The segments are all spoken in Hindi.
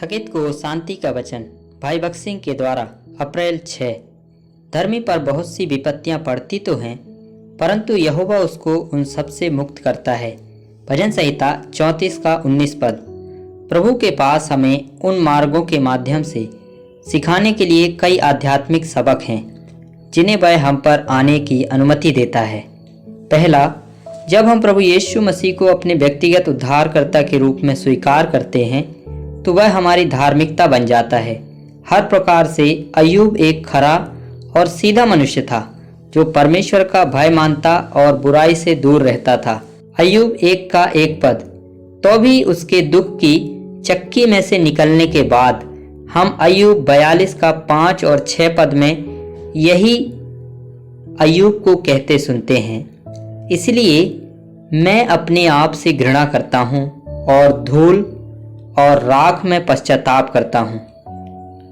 थकित को शांति का वचन भाई भगत सिंह के द्वारा अप्रैल 6। धर्मी पर बहुत सी विपत्तियां पड़ती तो हैं, परंतु यहोवा उसको उन सब से मुक्त करता है। भजन संहिता 34 का 19 पद। प्रभु के पास हमें उन मार्गों के माध्यम से सिखाने के लिए कई आध्यात्मिक सबक हैं जिन्हें वह हम पर आने की अनुमति देता है। पहला, जब हम प्रभु यीशु मसीह को अपने व्यक्तिगत उद्धारकर्ता के रूप में स्वीकार करते हैं तो वह हमारी धार्मिकता बन जाता है। हर प्रकार से अय्यूब एक खरा और सीधा मनुष्य था जो परमेश्वर का भय मानता और बुराई से दूर रहता था। अय्यूब 1 का 1 पद। तो भी उसके दुख की चक्की में से निकलने के बाद हम अय्यूब 42 का 5 और 6 पद में यही अय्यूब को कहते सुनते हैं, इसलिए मैं अपने आप से घृणा करता हूँ और धूल और राख में पश्चाताप करता हूँ।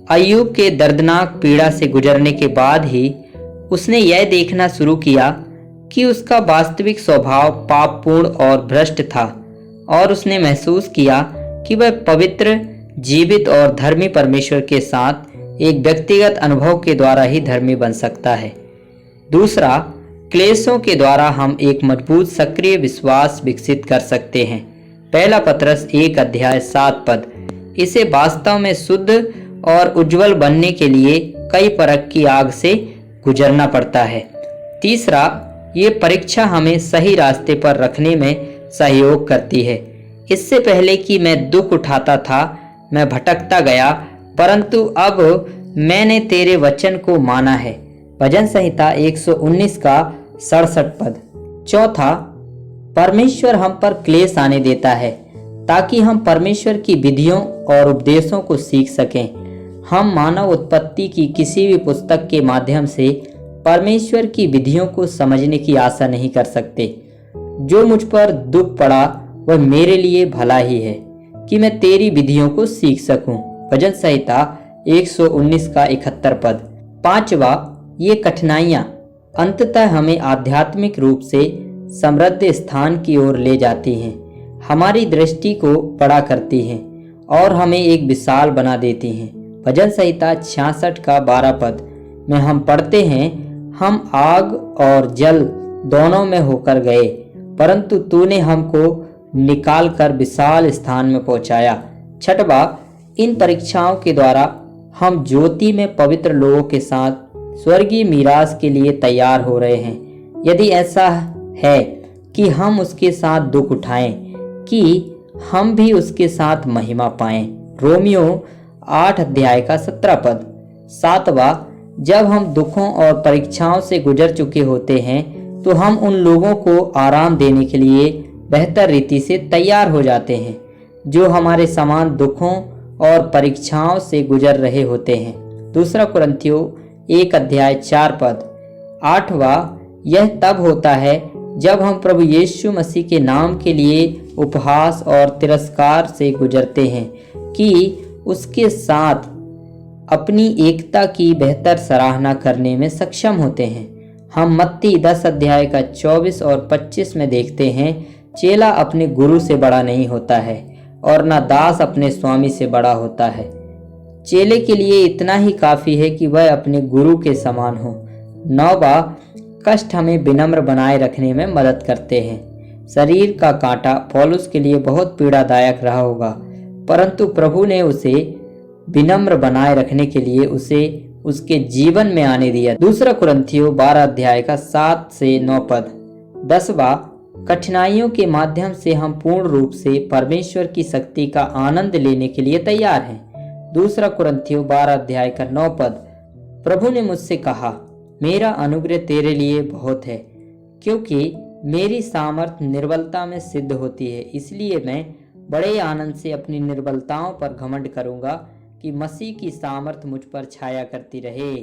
अय्यूब के दर्दनाक पीड़ा से गुजरने के बाद ही उसने यह देखना शुरू किया कि उसका वास्तविक स्वभाव पापपूर्ण और भ्रष्ट था और उसने महसूस किया कि वह पवित्र, जीवित और धर्मी परमेश्वर के साथ एक व्यक्तिगत अनुभव के द्वारा ही धर्मी बन सकता है। दूसरा, क्लेशों के द्वारा हम एक मजबूत सक्रिय विश्वास विकसित कर सकते हैं। पहला पत्रस 1 अध्याय 7 पद। इसे वास्तव में शुद्ध और उज्जवल बनने के लिए कई परख की आग से गुजरना पड़ता है। तीसरा, ये परीक्षा हमें सही रास्ते पर रखने में सहयोग करती है। इससे पहले कि मैं दुख उठाता था, मैं भटकता गया, परंतु अब मैंने तेरे वचन को माना है। भजन संहिता 119 का 67 पद। चौथा, परमेश्वर हम पर क्लेश आने देता है ताकि हम परमेश्वर की विधियों और उपदेशों को सीख सकें। हम मानव उत्पत्ति की किसी भी पुस्तक के माध्यम से परमेश्वर की विधियों को समझने की आशा नहीं कर सकते। जो मुझ पर दुख पड़ा वह मेरे लिए भला ही है कि मैं तेरी विधियों को सीख सकूं। भजन संहिता 119 का 71 पद। पांचवा, ये कठिनाइयां अंततः हमें आध्यात्मिक रूप से समृद्ध स्थान की ओर ले जाती हैं, हमारी दृष्टि को बड़ा करती हैं और हमें एक विशाल बना देती हैं। भजन संहिता 66 का 12 पद में हम पढ़ते हैं, हम आग और जल दोनों में होकर गए, परंतु तूने हमको निकाल कर विशाल स्थान में पहुंचाया। छठवा, इन परीक्षाओं के द्वारा हम ज्योति में पवित्र लोगों के साथ स्वर्गीय मीरास के लिए तैयार हो रहे हैं, यदि ऐसा है कि हम उसके साथ दुख उठाएं कि हम भी उसके साथ महिमा पाएं। रोमियो 8 अध्याय का 17 पद। सातवां, जब हम दुखों और परीक्षाओं से गुजर चुके होते हैं तो हम उन लोगों को आराम देने के लिए बेहतर रीति से तैयार हो जाते हैं जो हमारे समान दुखों और परीक्षाओं से गुजर रहे होते हैं। दूसरा कुरिन्थियों 1 अध्याय 4 पद। आठवां, यह तब होता है जब हम प्रभु यीशु मसीह के नाम के लिए उपहास और तिरस्कार से गुजरते हैं कि उसके साथ अपनी एकता की बेहतर सराहना करने में सक्षम होते हैं। हम मत्ती 10 अध्याय का 24 और 25 में देखते हैं, चेला अपने गुरु से बड़ा नहीं होता है और ना दास अपने स्वामी से बड़ा होता है। चेले के लिए इतना ही काफी है कि वह अपने गुरु के समान हो। नौवां, कष्ट हमें विनम्र बनाए रखने में मदद करते हैं। शरीर का कांटा पौलुस के लिए बहुत पीड़ादायक रहा होगा, परंतु प्रभु ने उसे विनम्र बनाए रखने के लिए उसे उसके जीवन में आने दिया। दूसरा कुरिन्थियों 12 अध्याय का 7 से 9 पद। 10वां, कठिनाइयों के माध्यम से हम पूर्ण रूप से परमेश्वर की शक्ति का आनंद लेने के लिए तैयार हैं। दूसरा कुरिन्थियों 12 अध्याय का 9 पद। प्रभु ने मुझसे कहा, मेरा अनुग्रह तेरे लिए बहुत है, क्योंकि मेरी सामर्थ निर्बलता में सिद्ध होती है। इसलिए मैं बड़े आनंद से अपनी निर्बलताओं पर घमंड करूंगा कि मसीह की सामर्थ मुझ पर छाया करती रहे।